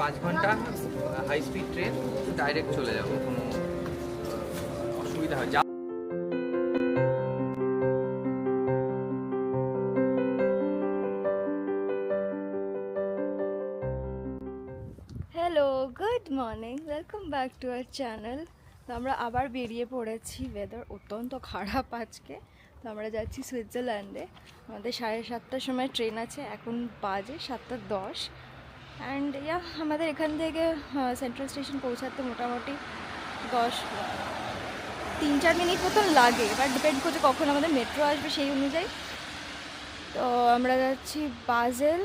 5 ঘন্টা high speed train, direct চলে যাবো, কোনো অসুবিধা হয় যা। Hello, good morning, welcome back to our channel. তো আমরা আবার বেরিয়ে পড়েছি। ওয়েদার অত্যন্ত খারাপ আজকে। তো আমরা যাচ্ছি সুইজারল্যান্ডে। আমাদের 7:30টার সময় ট্রেন আছে, এখন বাজে 7:10। অ্যান্ড আমাদের এখান থেকে সেন্ট্রাল স্টেশন পৌঁছাতে মোটামুটি 3-4 মিনিট মতন লাগে। এবার ডিপেন্ড করছে কখন আমাদের মেট্রো আসবে সেই অনুযায়ী। তো আমরা যাচ্ছি বাজেল,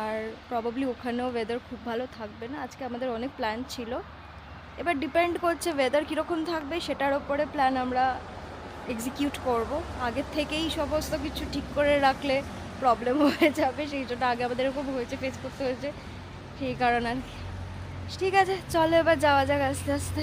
আর প্রবাবলি ওখানেও ওয়েদার খুব ভালো থাকবে না। আজকে আমাদের অনেক প্ল্যান ছিল, এবার ডিপেন্ড করছে ওয়েদার কীরকম থাকবে, সেটার ওপরে প্ল্যান আমরা এক্সিকিউট করব। আগের থেকেই সমস্ত কিছু ঠিক করে রাখলে প্রবলেম হয়ে যাবে, সেই জন্য আগে আমাদের এরকম হয়েছে, ফেস করতে হয়েছে, সেই কারণে আর কি। ঠিক আছে, চলো এবার যাওয়া যাক আস্তে আস্তে।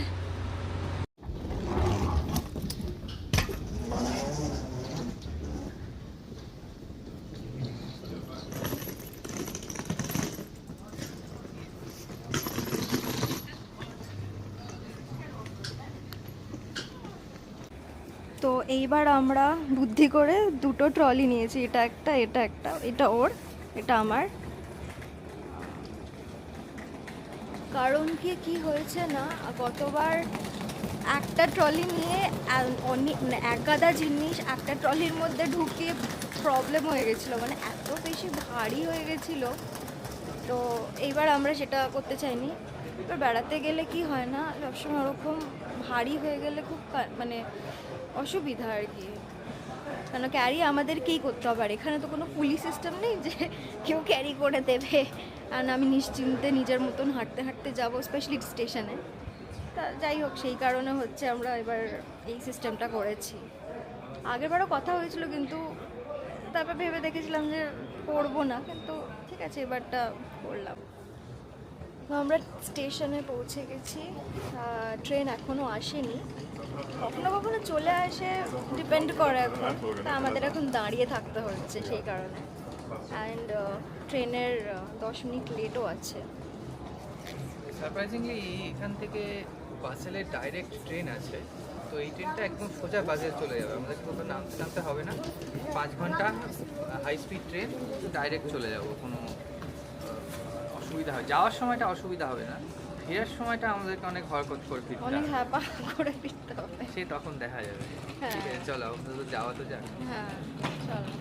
তো এইবার আমরা বুদ্ধি করে দুটো ট্রলি নিয়েছি, এটা একটা, এটা ওর, এটা আমার। কারণ কি হয়েছে না, গতবার একটা ট্রলি নিয়ে অনেক মানে এক গাদা জিনিস একটা ট্রলির মধ্যে ঢুকিয়ে প্রবলেম হয়ে গেছিলো, মানে এত বেশি ভারী হয়ে গেছিলো। তো এইবার আমরা সেটা করতে চাইনি। এবার বেড়াতে গেলে কি হয় না, সবসময় ওরকম ভারী হয়ে গেলে খুব মানে অসুবিধা আর কি। কেন ক্যারি আমাদেরকেই করতে হবে, আর এখানে তো কোনো পুলিশ সিস্টেম নেই যে কেউ ক্যারি করে দেবে, আর আমি নিশ্চিন্তে নিজের মতন হাঁটতে হাঁটতে যাবো, স্পেশালি স্টেশনে। তা যাই হোক, সেই কারণে হচ্ছে আমরা এবার এই সিস্টেমটা করেছি। আগেরবারও কথা হয়েছিল, কিন্তু তারপর ভেবে দেখেছিলাম যে করবো না, কিন্তু ঠিক আছে এবারটা করলাম। তো আমরা স্টেশনে পৌঁছে গেছি, ট্রেন এখনও আসেনি, কখনো কখনো চলে আসে, ডিপেন্ড করে এখন। তা আমাদের এখন দাঁড়িয়ে থাকতে হচ্ছে সেই কারণে। অ্যান্ড ট্রেনের 10 মিনিট লেটও আছে। সারপ্রাইজিংলি এখান থেকে বাসেলের ডাইরেক্ট ট্রেন আছে, তো এই ট্রেনটা একদম সোজা বাসে চলে যাবে, আমাদের কোথাও নামতে হবে না। 5 ঘন্টা হাই স্পিড ট্রেন, ডাইরেক্ট চলে যাব, কোনো অসুবিধা হয় যাওয়ার সময়টা অসুবিধা হবে না, ফেরার সময়টা আমাদেরকে অনেক হরকত করে ফিরতে অনেক হবে, হ্যাপা করে ফিরতে হবে। সে তখন দেখা যাবে। হ্যাঁ। ঠিক আছে, চলো তো যাওয়া তো যাক। হ্যাঁ, চলো।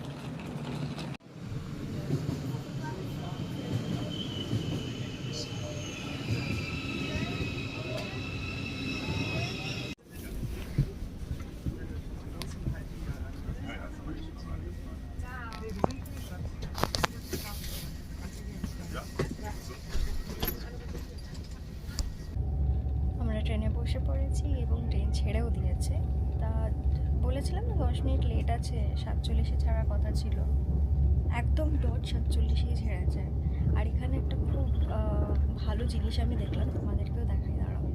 আমরা ট্রেনে বসে পড়েছি এবং ট্রেন ছেড়েও দিয়েছে। তা বলেছিলাম না 10 মিনিট লেট আছে, 47-এ ছাড়ার কথা ছিল, একদম ডট 47-এই ছেড়েছে। আর এখানে একটা খুব ভালো জিনিস আমি দেখলাম, তোমাদেরকেও দেখাই, দাঁড়াও।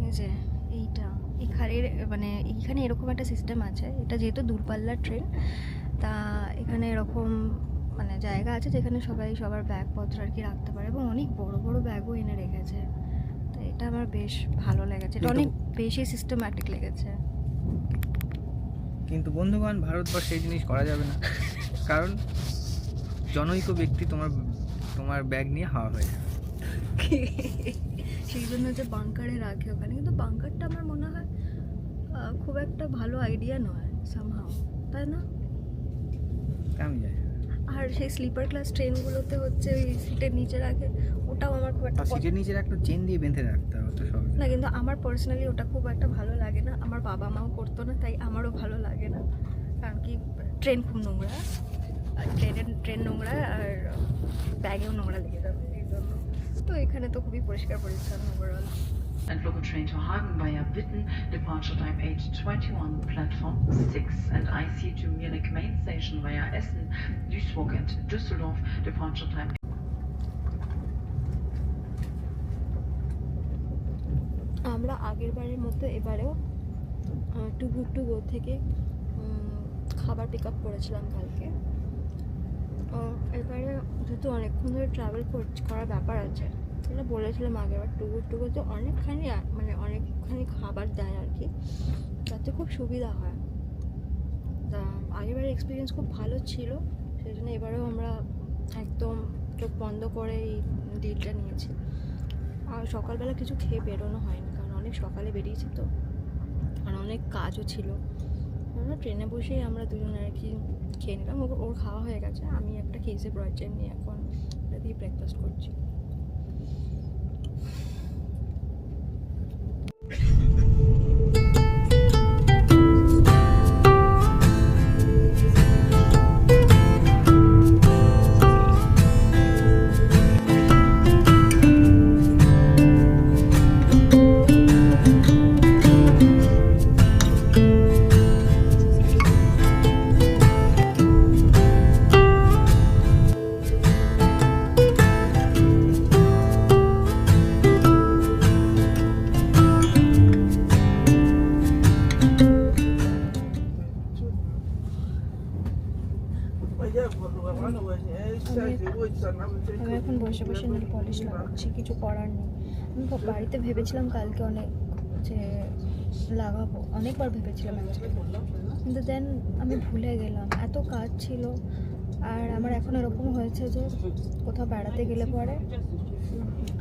এই যে এইটা, এখানে মানে এইখানে এরকম একটা সিস্টেম আছে, এটা যেহেতু দূরপাল্লার ট্রেন, তা এখানে এরকম মানে জায়গা আছে যেখানে সবাই সবার ব্যাগপত্র আর কি রাখতে পারে, এবং অনেক বড় বড় ব্যাগও এনে রেখেছে। তো এটা আমার বেশ ভালো লেগেছে, এটা অনেক বেশি সিস্টেম্যাটিক লেগেছে। কিন্তু বন্ধুগণ, ভারতবর্ষে এই জিনিস করা যাবে না, কারণ জনৈক ব্যক্তি তোমার ব্যাগ নিয়ে হাওয়া হয়ে যাবে। সেই জন্য যে বাংকারে রাখে ওখানে, কিন্তু বাংকারটা আমার মনে হয় খুব একটা ভালো আইডিয়া নয় সামহাও, তাই না? আমি জানি না। আর সেই স্লিপার ক্লাস ট্রেনগুলোতে হচ্ছে ওই সিটের নিচে রাখে, ওটাও আমার খুব একটা সিটের নিচে একটা চেন দিয়ে বেঁধে রাখতে হবে, তো সহজ না। কিন্তু আমার পার্সোনালি ওটা খুব একটা ভালো লাগে না, আমার বাবা মাও করতো না, তাই আমারও ভালো লাগে না। কারণ কি, ট্রেন খুব নোংরা, আর ট্রেন নোংরা, আর ব্যাগেও নোংরা লেগে যাবে এই জন্য। তো এখানে তো খুবই পরিষ্কার পরিচ্ছন্ন overall. And local train to Hagen via Witten, departure time 8:21, platform 6. And IC to Munich main station via Essen, Duisburg and Düsseldorf, departure time. আমরা আগের বারের মতো এবারেও টু গুড টু গো থেকে খাবার পিক আপ করেছিলাম কালকে। এবারে যেহেতু অনেকক্ষণ ধরে ট্রাভেল করার ব্যাপার আছে, এটা বলেছিলাম আগেরবার টুকুতে অনেকখানি মানে অনেকখানি খাবার দেয় আর কি, তাতে খুব সুবিধা হয়। তা আগেরবার এক্সপিরিয়েন্স খুব ভালো ছিল, সেই জন্য এবারেও আমরা একদম চোখ বন্ধ করে এই ডিলটা নিয়েছি। আর সকালবেলা কিছু খেয়ে বেরোনো হয়নি, কারণ অনেক সকালে বেরিয়েছি তো, আর অনেক কাজও ছিল। আমরা ট্রেনে বসেই আমরা দুজনে আর কি খেয়ে নিলাম। ওর খাওয়া হয়ে গেছে, আমি একটা কেসে ব্রয়চেন নিয়ে এখন এটা দিয়ে ব্রেকফাস্ট করছি। আমি এখন বসে বসে নেল পলিশ লাগাচ্ছি, কিছু করার নেই। আমি বাড়িতে ভেবেছিলাম কালকে অনেক যে লাগাবো, অনেকবার ভেবেছিলাম কিন্তু দেন আমি ভুলে গেলাম, এত কাজ ছিল। আর আমার এখন এরকম হয়েছে যে কোথাও বেড়াতে গেলে পরে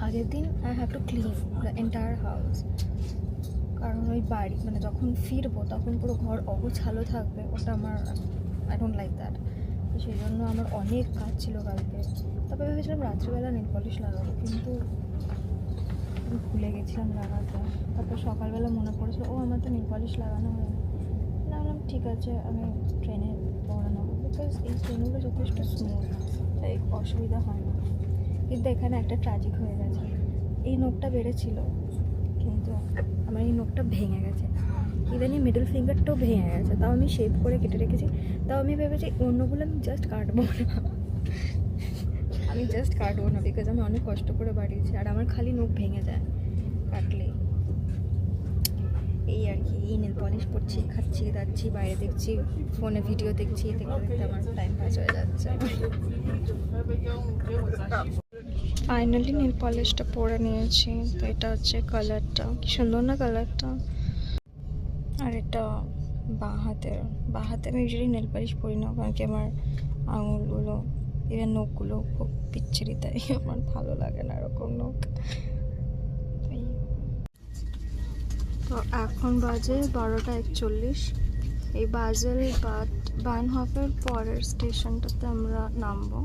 আগের দিন I have to clean the entire house, কারণ ওই বাড়ি মানে যখন ফিরবো তখন পুরো ঘর অগোছালো থাকবে, ওটা আমার আই ডোন্ট লাইক দ্যাট। তো সেই জন্য আমার অনেক কাজ ছিল কালকে। তারপরে ভেবেছিলাম রাত্রিবেলা নেল পলিশ লাগাবো, কিন্তু আমি ভুলে গেছিলাম লাগাতে। তারপর সকালবেলা মনে পড়েছিল, ও আমার তো নেল পলিশ লাগানো হয়নি। বললাম ঠিক আছে আমি ট্রেনে পরে নেবো, বিকজ এই ট্রেনগুলো যথেষ্ট স্মুথ, তাই অসুবিধা হয় না। কিন্তু এখানে একটা ট্র্যাজিক হয়ে গেছে, এই নোকটা বেড়েছিল কিন্তু আমার এই নোকটা ভেঙে গেছে, ইভেন এই মিডল ফিঙ্গারটাও ভেঙে গেছে। তাও আমি শেপ করে কেটে রেখেছি, তাও আমি ভেবেছি অন্যগুলো আমি জাস্ট কাটবো না, আমি জাস্ট কাটবো না, বিকজ আমি অনেক কষ্ট করে বাড়িয়েছি, আর আমার খালি নোক ভেঙে যায় কাটলে। এই আর কি, এই নেল পলিশ পরছি, খাচ্ছি দাচ্ছি, বাইরে দেখছি, ফোনে ভিডিও দেখছি, দেখতে দেখতে আমার টাইম পাস হয়ে যাচ্ছে। ফাইনালি নেল পলিশটা পরে নিয়েছি, তো এটা হচ্ছে কালারটা, কি সুন্দর না কালারটা। আর এটা বাঁ হাতে আমি ইউজুয়ালি নেল পলিশ পরি না, কারণ কি আমার আঙুলগুলো ইভেন নখগুলো খুব বিচ্ছিরি, তাই আমার ভালো লাগে না এরকম নখ। তো এখন বাজে 12:41। এই বাজেল বার্নহফের পরের স্টেশনটাতে আমরা নামবো,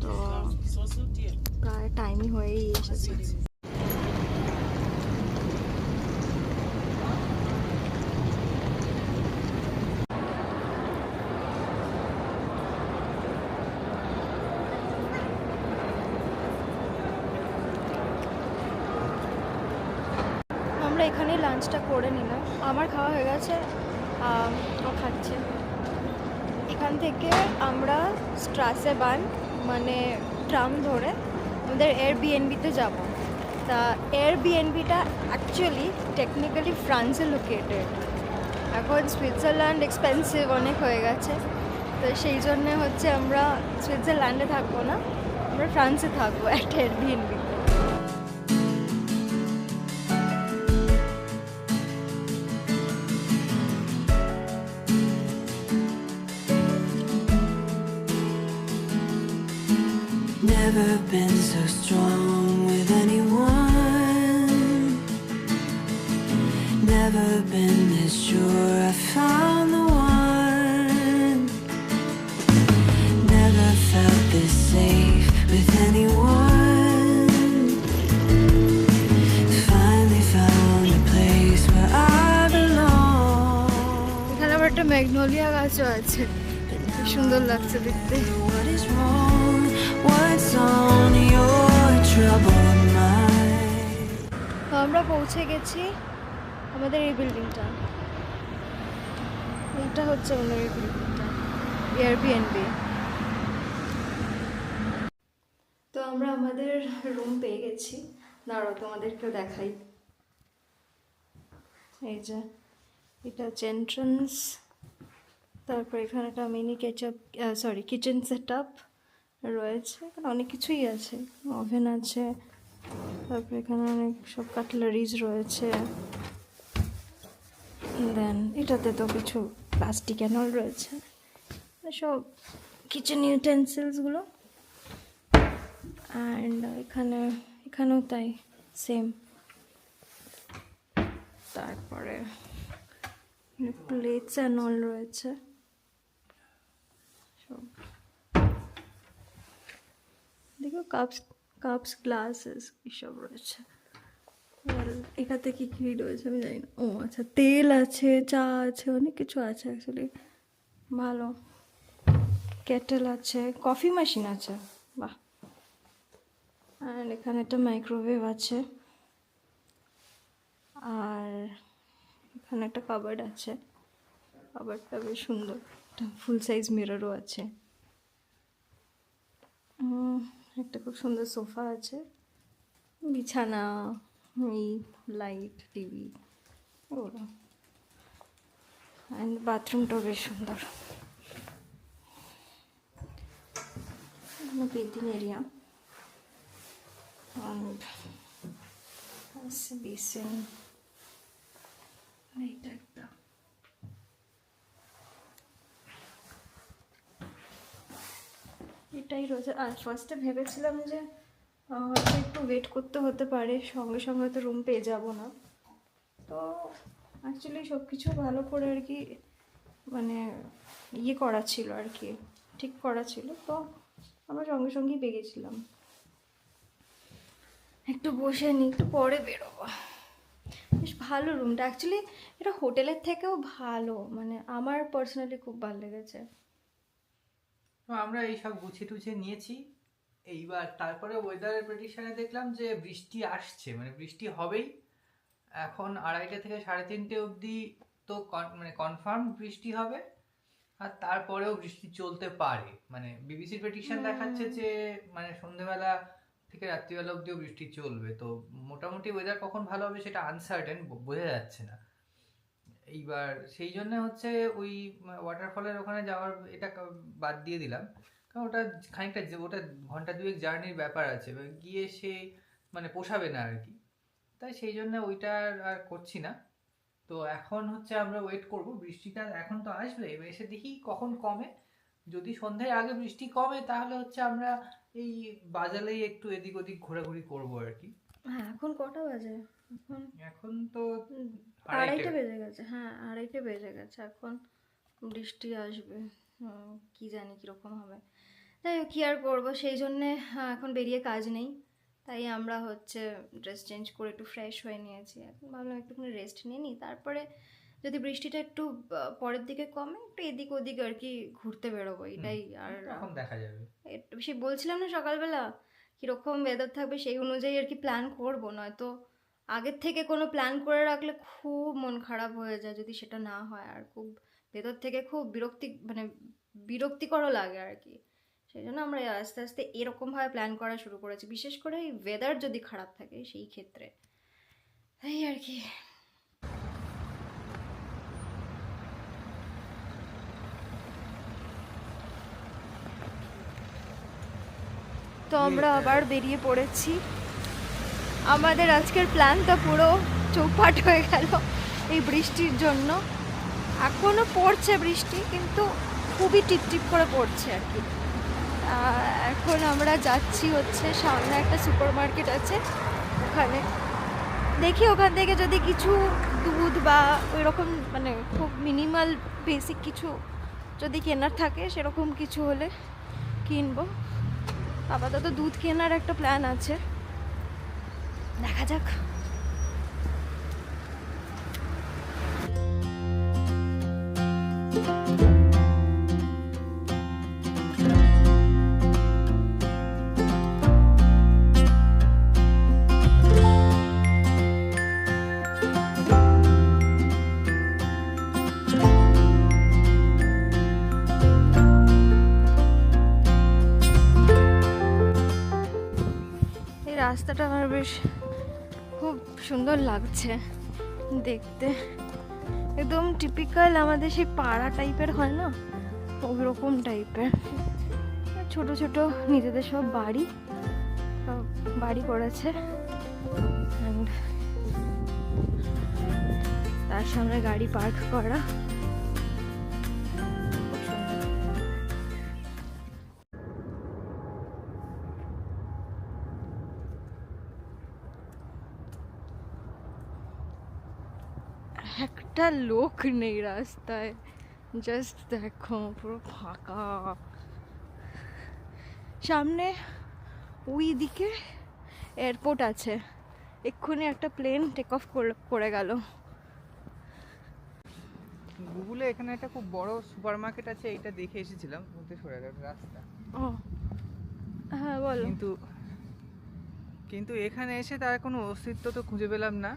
তো প্রায় টাইমই হয়েই এসেছে। আমরা এখানেই লাঞ্চটা করে নিলাম, আমার খাওয়া হয়ে গেছে, ও খাচ্ছে। এখান থেকে আমরা স্ট্রাসে বান মানে ট্রাম ধরে আমাদের এয়ারবিএনবিতে যাব। তা এয়ারবিএনবিটা অ্যাকচুয়ালি টেকনিক্যালি ফ্রান্সে লোকেটেড। এখন সুইজারল্যান্ড এক্সপেন্সিভ অনেক হয়ে গেছে, তো সেই জন্যে হচ্ছে আমরা সুইজারল্যান্ডে থাকবো না, আমরা ফ্রান্সে থাকবো একটা এয়ারবিএনবিতে। Never been so strong with anyone. Never been this sure I found the one. Never felt this safe with anyone. Finally found a place where I belong. এখানে আবার একটা ম্যাগনোলিয়া গাছও আছে, সুন্দর লাগছে দেখতে। What is wrong? What's on your troubled mind? তো আমরা পৌঁছে গেছি আমাদের এই বিল্ডিংটা, এইটা হচ্ছে আমাদের এই বিল্ডিংটা এয়ারবিএনবি। তো আমরা আমাদের রুম পেয়ে গেছি, দাঁড়াও তোমাদেরকেও দেখাই। এই যে এটা হচ্ছে এন্ট্রান্স, তারপর এখানে একটা মিনি কিচেন সেট আপ রয়েছে, এখানে অনেক কিছুই আছে, ওভেন আছে, তারপর এখানে অনেক সব কাটলারিজ রয়েছে। দেন এটাতে তো কিছু প্লাস্টিক অ্যানল রয়েছে, সব কিচেন ইউটেন্সিলসগুলো। অ্যান্ড এখানেও তাই সেম। তারপরে প্লেটস অ্যান্ড অল রয়েছে সব। দেখো কাপস গ্লাসেস এসব রয়েছে। আর এটাতে কি কি রয়েছে আমি জানি না। ও আচ্ছা, তেল আছে, চা আছে, অনেক কিছু আছে অ্যাকচুয়ালি, ভালো। কেটেল আছে, কফি মেশিন আছে, বাহ। আর এখানে একটা মাইক্রোওয়েভ আছে, আর এখানে একটা কাবার্ড আছে, কাবার্ডটা বেশ সুন্দর, একটা ফুল সাইজ মিররও আছে। একটা খুব সুন্দর সোফা আছে, বিছানা, এই লাইট, টিভি, ওগুলো। অ্যান্ড বাথরুমটাও বেশ সুন্দর, বেডিং এরিয়া, অ্যান্ড বেসিন, এইটা একটা। এটাই রয়েছে। আর ফার্স্টে ভেবেছিলাম যে হয়তো একটু ওয়েট করতে হতে পারে, সঙ্গে সঙ্গে হয়তো রুম পেয়ে যাব না। তো অ্যাকচুয়ালি সব কিছু ভালো করে আর কি মানে করা ছিল আর কি, ঠিক করা ছিল, তো আমরা সঙ্গে সঙ্গেই পেয়ে গেছিলাম। একটু বসে নিই, একটু পরে বেরোবো। বেশ ভালো রুমটা অ্যাকচুয়ালি, এটা হোটেলের থেকেও ভালো, মানে আমার পার্সোনালি খুব ভালো লেগেছে। তো আমরা এইসব গুছিয়ে টুছিয়ে নিয়েছি। এইবার তারপরে ওয়েদারের প্রেডিকশনে দেখলাম যে বৃষ্টি আসছে, মানে বৃষ্টি হবেই। এখন 2:30 থেকে 3:30 অবধি তো মানে কনফার্ম বৃষ্টি হবে, আর তারপরেও বৃষ্টি চলতে পারে। মানে বিবিসির প্রেডিকশন দেখাচ্ছে যে মানে সন্ধ্যেবেলা থেকে রাত্রিবেলা অবধিও বৃষ্টি চলবে। তো মোটামুটি ওয়েদার কখন ভালো হবে সেটা আনসার্টেন, বোঝা যাচ্ছে না। এইবার সেই জন্য হচ্ছে ওই ওয়াটারফলের ওখানে যাওয়ার এটা বাদ দিয়ে দিলাম, কারণ ওটা খানিকটা ওটা ঘন্টা দুয়েক জার্নির ব্যাপার আছে, এবার গিয়ে সে মানে পোষাবে না আর কি। তাই সেই জন্য ওইটা আর করছি না। তো এখন হচ্ছে আমরা ওয়েট করব, বৃষ্টিটা এখন তো আসবে, এবার এসে দেখি কখন কমে। যদি সন্ধ্যার আগে বৃষ্টি কমে তাহলে হচ্ছে আমরা এই বাজারেই একটু এদিক ওদিক ঘোরাঘুরি করবো আর কি। হ্যাঁ, এখন কটা বাজে? এখন তো 2:30 বেজে গেছে। হ্যাঁ, 2:30 বেজে গেছে। এখন বৃষ্টি আসবে, কি জানি কীরকম হবে। তাই কী আর করবো, সেই জন্যে এখন বেরিয়ে কাজ নেই, তাই আমরা হচ্ছে ড্রেস চেঞ্জ করে একটু ফ্রেশ হয়ে নিয়েছি। এখন ভাবলাম একটুখানি রেস্ট নিয়ে নিই, তারপরে যদি বৃষ্টিটা একটু পরের দিকে কমে একটু এদিক ওদিক আর কি ঘুরতে বেরোবো, এটাই। আর এখন দেখা যাবে। সে বলছিলাম না সকালবেলা কীরকম ওয়েদার থাকবে সেই অনুযায়ী আর কি প্ল্যান করবো, নয়তো আগের থেকে কোনো প্ল্যান করে রাখলে খুব মন খারাপ হয়ে যায় যদি সেটা না হয়, আর খুব ভেতর থেকে খুব বিরক্তিকরও লাগে আর কি। সেই জন্য আমরা আস্তে আস্তে এরকমভাবে প্ল্যান করা শুরু করেছি, বিশেষ করে এই ওয়েদার যদি খারাপ থাকে সেই ক্ষেত্রে, এই আর কি। তো আমরা আবার বেরিয়ে পড়েছি। আমাদের আজকের প্ল্যানটা পুরো চৌপাট হয়ে গেল এই বৃষ্টির জন্য। এখনও পড়ছে বৃষ্টি, কিন্তু খুবই টিপটিপ করে পড়ছে আর কি। এখন আমরা যাচ্ছি হচ্ছে সামনে একটা সুপার মার্কেট আছে, ওখানে দেখি ওখান থেকে যদি কিছু দুধ বা ওই রকম মানে খুব মিনিমাল বেসিক কিছু যদি কেনার থাকে সেরকম কিছু হলে কিনবো। আপাতত দুধ কেনার একটা প্ল্যান আছে, দেখা যাক। রাস্তাটা আমার বেশ খুব সুন্দর লাগছে দেখতে, একদম টিপিক্যাল আমাদের সেই পাড়া টাইপের হয় না, ওই রকম টাইপের। ছোট ছোট নিজেদের সব বাড়ি করেছে, And তার সামনে গাড়ি পার্ক করা। খুব সুন্দর। একটা লোক নেই রাস্তায়, জাস্ট দেখো পুরো ফাঁকা। সামনে ওই দিকে এয়ারপোর্ট আছে, এক্ষুনি একটা প্লেন টেক অফ করে গেল। গুগলে এখানে একটা খুব বড় সুপারমার্কেট আছে, এইটা দেখে এসেছিলাম, মধ্যে সরে গেল রাস্তা। ও হ্যাঁ বলো। কিন্তু এখানে এসে তার কোনো অস্তিত্ব তো খুঁজে পেলাম না।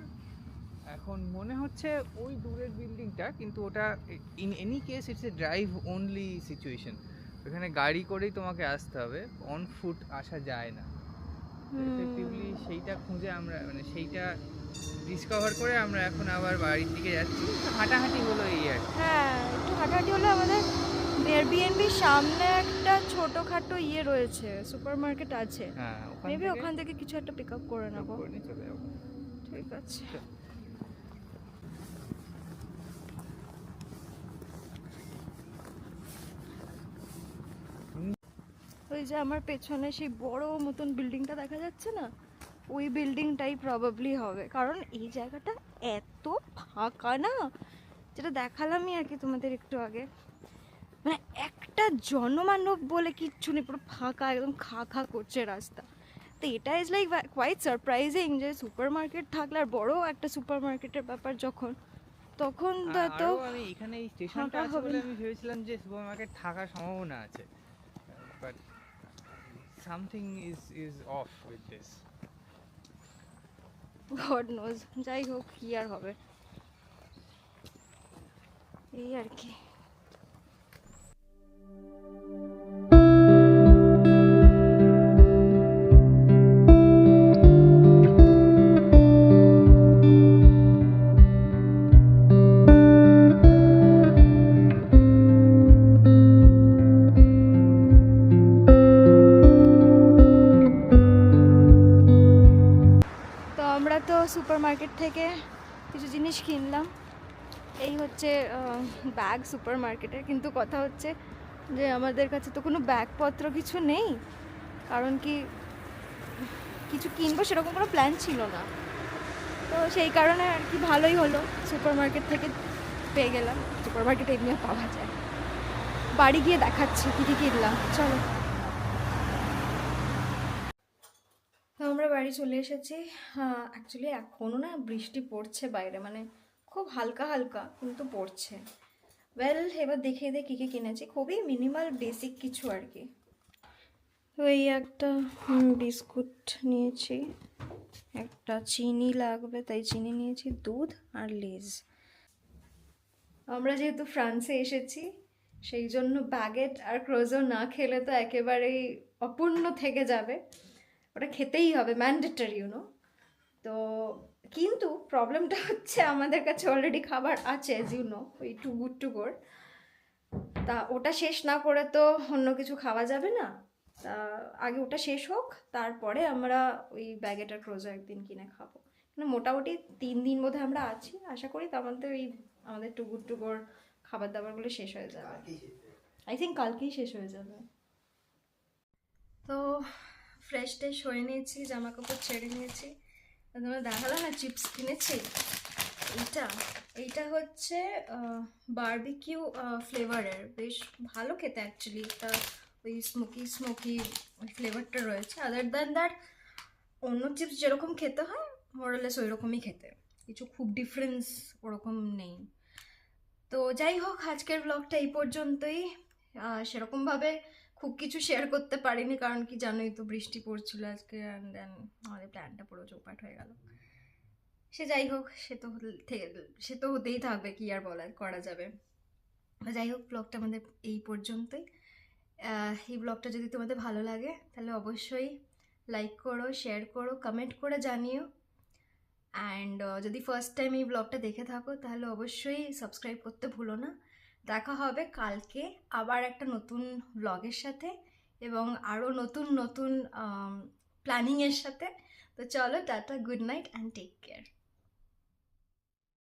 এখন মনে হচ্ছে ওই দূরের বিল্ডিংটা, কিন্তু ওটা in any case it's a drive only situation. ওখানে গাড়ি করেই তোমাকে আসতে হবে, অন ফুট আসা যায় না। এফেক্টিভলি সেইটা খুঁজে আমরা, মানে সেইটা ডিসকভার করে আমরা এখন আবার বাড়ির দিকে যাচ্ছি। হাঁটাহাঁটি হলো এই আর কি। হ্যাঁ একটু হাঁটাহাঁটি হলো। আমাদের এয়ারবিএনবির সামনে একটা ছোটখাটো ইয়ে রয়েছে, সুপার মার্কেট আছে। হ্যাঁ, মেবি ওখান থেকে কিছু একটা পিক আপ করে নেবো। করে নিয়ে চলে যাবো। ঠিক আছে। ওই যে আমার পেছনে সেই বড় মতন বিল্ডিংটা দেখা যাচ্ছে না, ওই বিল্ডিংটাই প্রবাবলি হবে, কারণ এই জায়গাটা এত ফাঁকা না, যেটা দেখালামই আর কি তোমাদের একটু আগে। মানে একটা জনমানব বলে কিচ্ছু নেই, পুরো ফাঁকা, একদম খা খা করছে রাস্তা। তো এটা ইজ লাইক কোয়াইট সারপ্রাইজিং যে সুপার মার্কেট থাকলে, আর বড় একটা সুপার মার্কেটের ব্যাপার যখন, তখন তো আমি এখানে এই স্টেশনটা আছে বলে আমি ভেবেছিলাম যে সুপারমার্কেট থাকার সম্ভাবনা আছে, but something is of with this. God nose. যাই হোক, কি আর হবে, এই আর কি। সুপার মার্কেট থেকে কিছু জিনিস কিনলাম। এই হচ্ছে ব্যাগ সুপার মার্কেটের, কিন্তু কথা হচ্ছে যে আমাদের কাছে তো কোনো ব্যাগপত্র কিছু নেই, কারণ কি কিছু কিনবো সেরকম কোনো প্ল্যান ছিল না। তো সেই কারণে আর কি ভালোই হলো, সুপার মার্কেট থেকে পেয়ে গেলাম। সুপার মার্কেটে এমনিও পাওয়া যায়। বাড়ি গিয়ে দেখাচ্ছি কী কী কিনলাম, চলো। তো আমরা বাড়ি চলে এসেছি। হ্যাঁ অ্যাকচুয়ালি এখনও না বৃষ্টি পড়ছে বাইরে, মানে খুব হালকা হালকা কিন্তু পড়ছে। ওয়েল এবার দেখে কী কী কিনেছি, খুবই মিনিমাল বেসিক কিছু আর কি। তো এই একটা বিস্কুট নিয়েছি, একটা চিনি লাগবে তাই চিনি নিয়েছি, দুধ আর লেজ। আমরা যেহেতু ফ্রান্সে এসেছি সেই জন্য ব্যাগেট আর ক্রোজো না খেলে তো একেবারেই অপূর্ণ থেকে যাবে, ওটা খেতেই হবে, ম্যান্ডেটরি ইউনো। তো কিন্তু প্রবলেমটা হচ্ছে আমাদের কাছে অলরেডি খাবার আছে, অ্যাজ ইউ নো, ওই টু গুড টু গোর। তা ওটা শেষ না করে তো অন্য কিছু খাওয়া যাবে না। তা আগে ওটা শেষ হোক, তারপরে আমরা ওই ব্যাগেট আর ক্রোজো একদিন কিনে খাবো। মানে মোটামুটি 3 দিন বোধহয় আমরা আছি, আশা করি তার মধ্যে ওই আমাদের টু গুড টু গোর খাবার দাবারগুলো শেষ হয়ে যাবে। আই থিঙ্ক কালকেই শেষ হয়ে যাবে। তো ফ্রেশ ট্রেশ হয়ে নিয়েছি, জামা কাপড় ছেড়ে নিয়েছি। তোমরা দেখালাম না চিপস কিনেছি। এইটা হচ্ছে বারবিকিউ ফ্লেভারের, বেশ ভালো খেতে অ্যাকচুয়ালি। এটা ওই স্মোকি ওই ফ্লেভারটা রয়েছে। আদার দ্যান দ্যাট অন্য চিপস যেরকম খেতে হয় মোরালেস ওই রকমই খেতে, কিছু খুব ডিফারেন্স ওরকম নেই। তো যাই হোক, আজকের ব্লগটা এই পর্যন্তই। সেরকমভাবে খুব কিছু শেয়ার করতে পারিনি, কারণ কি জানোই তো বৃষ্টি পড়ছিল আজকে, অ্যান্ড দেন আমাদের প্ল্যানটা পুরো চৌপাট হয়ে গেল। সে যাই হোক, সে তো হতেই থাকবে, কি আর করা যাবে। যাই হোক, ব্লগটা আমাদের এই পর্যন্তই। এই ব্লগটা যদি তোমাদের ভালো লাগে তাহলে অবশ্যই লাইক করো, শেয়ার করো, কমেন্ট করে জানিও। অ্যান্ড যদি ফার্স্ট টাইম এই ব্লগটা দেখে থাকো তাহলে অবশ্যই সাবস্ক্রাইব করতে ভুলো না। দেখা হবে কালকে আবার একটা নতুন ব্লগের সাথে এবং আরও নতুন নতুন প্ল্যানিংয়ের সাথে। তো চলো, টাটা, good night and take care.